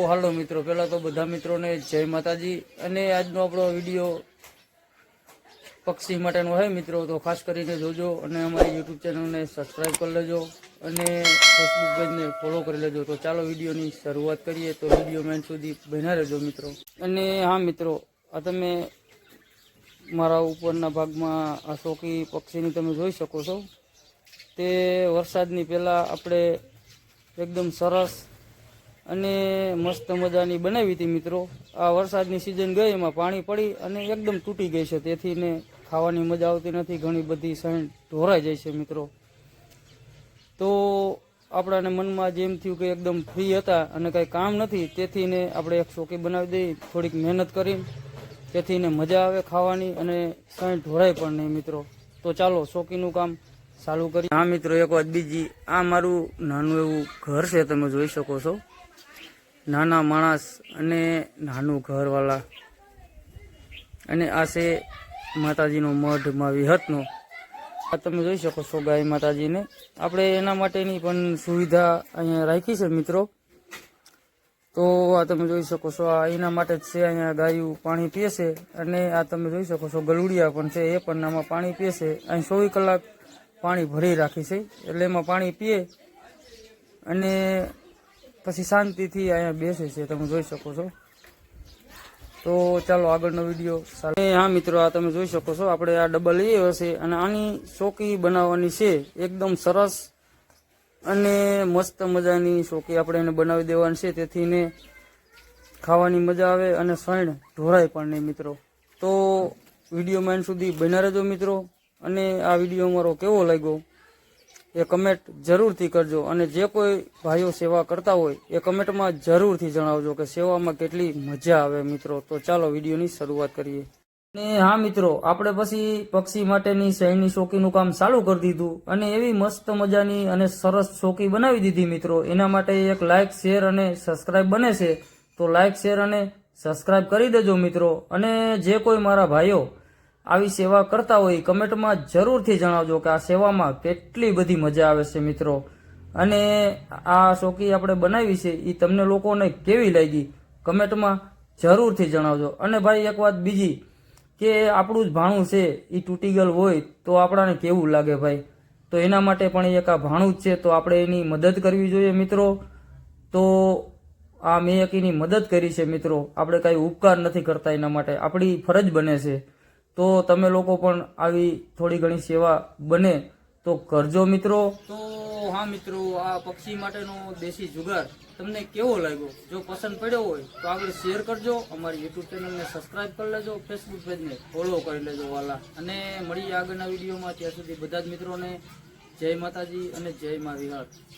હાલો મિત્રો, પહેલા તો બધા મિત્રોને જય માતાજી। અને આજનો આપણો વિડીયો પક્ષી માટેનો હોય મિત્રો, તો ખાસ કરીને જોજો અને અમારી યુટ્યુબ ચેનલને સબસ્ક્રાઈબ કરી લેજો અને ફેસબુક પેજને ફોલો કરી લેજો। તો ચાલો વિડીયોની શરૂઆત કરીએ, તો વિડીયો મેન સુધી બન્યા રહેજો મિત્રો। અને હા મિત્રો, આ તમે મારા ઉપરના ભાગમાં આ શોકી પક્ષીની તમે જોઈ શકો છો। તે વરસાદની પહેલાં આપણે એકદમ સરસ અને મસ્ત મજાની બનાવી હતી મિત્રો। આ વરસાદની સિઝન ગઈ, એમાં પાણી પડી અને એકદમ તૂટી ગઈ છે, તેથી ને ખાવાની મજા આવતી નથી, ઘણી બધી સણ ઢોરાઈ જાય છે મિત્રો। તો આપણાને મનમાં જેમ થયું કે એકદમ ફ્રી હતા અને કંઈ કામ નથી, તેથી ને આપણે એક શોકી બનાવી દઈએ થોડીક મહેનત કરીને, તેથી ને મજા આવે ખાવાની અને સણ ઢોરાય પણ નહીં મિત્રો। તો ચાલો શોકીનું કામ ચાલુ કરી। હા મિત્રો, એક વાત બીજી, આ મારું નાનું એવું ઘર છે, તમે જોઈ શકો છો। નાના માણસ અને નાનું ઘરવાળા, અને આ છે માતાજીનો મઢ માં વિહતનો। આ તમે જોઈ શકો છો ગાય માતાજીને, આપણે એના માટેની પણ સુવિધા અહીંયા રાખી છે મિત્રો। તો આ તમે જોઈ શકો છો, આ એના માટે જ છે। અહીંયા ગાયું પાણી પીએ છે, અને આ તમે જોઈ શકો છો ગલુડિયા પણ છે, એ પણ આમાં પાણી પીએ છે। અહીં 24 કલાક પાણી ભરી રાખી છે, એટલે એમાં પાણી પીએ અને પછી શાંતિથી અહીંયા બેસે છે, તમે જોઈ શકો છો। તો ચાલો આગળનો વિડીયો ચાલો। હા મિત્રો, આ તમે જોઈ શકો છો, આપણે આ ડબલ લઈએ હશે અને આની શોકી બનાવવાની છે, એકદમ સરસ અને મસ્ત મજાની શોકી આપણે એને બનાવી દેવાની છે, તેથી ને ખાવાની મજા આવે અને સણ ઢોરાય પણ નહીં મિત્રો। તો વિડીયો માઇન સુધી બન્યા રહેજો મિત્રો। અને આ વિડીયો અમારો કેવો લાગ્યો એ કમેન્ટ જરૂરથી કરજો, અને જે કોઈ ભાઈઓ સેવા કરતા હોય એ કમેન્ટમાં જરૂરથી જણાવજો કે સેવામાં કેટલી મજા આવે મિત્રો। તો ચાલો વિડીયોની શરૂઆત કરીએ। અને હા મિત્રો, આપણે પછી પક્ષી માટેની સહેની શોકીનું કામ ચાલુ કરી દીધું, અને એવી મસ્ત મજાની અને સરસ શોકી બનાવી દીધી મિત્રો। એના માટે એક લાઇક, શેર અને સબસ્ક્રાઈબ બને છે, તો લાઇક, શેર અને સબસ્ક્રાઈબ કરી દેજો મિત્રો। અને જે કોઈ મારા ભાઈઓ આવી સેવા કરતા હોય કમેન્ટમાં જરૂરથી જણાવજો કે આ સેવામાં કેટલી બધી મજા આવે છે મિત્રો। અને આ શોકી આપણે બનાવી છે એ તમને લોકોને કેવી લાગી કમેન્ટમાં જરૂરથી જણાવજો। અને ભાઈ એક વાત બીજી, કે આપણું જ ભાણું છે એ તૂટી ગયેલ હોય તો આપણાને કેવું લાગે ભાઈ, તો એના માટે પણ એક આ ભાણું જ છે, તો આપણે એની મદદ કરવી જોઈએ મિત્રો। તો આ મેં એક એની મદદ કરી છે મિત્રો, આપણે કાંઈ ઉપકાર નથી કરતા, એના માટે આપણી ફરજ બને છે। તો તમે લોકો પણ આવી થોડી ઘણી સેવા બને તો કરજો મિત્રો। તો હા મિત્રો, આ પક્ષી માટેનો દેશી જુગાર તમને કેવો લાગ્યો? જો પસંદ પડ્યો હોય તો આગળ શેર કરજો, અમારી યુટ્યુબ ચેનલને સબસ્ક્રાઈબ કરી લેજો, ફેસબુક પેજને ફોલો કરી લેજો વાલા। અને મળીએ આગળના વિડીયોમાં, ત્યાં સુધી બધા જ મિત્રોને જય માતાજી અને જય મા વિહાર।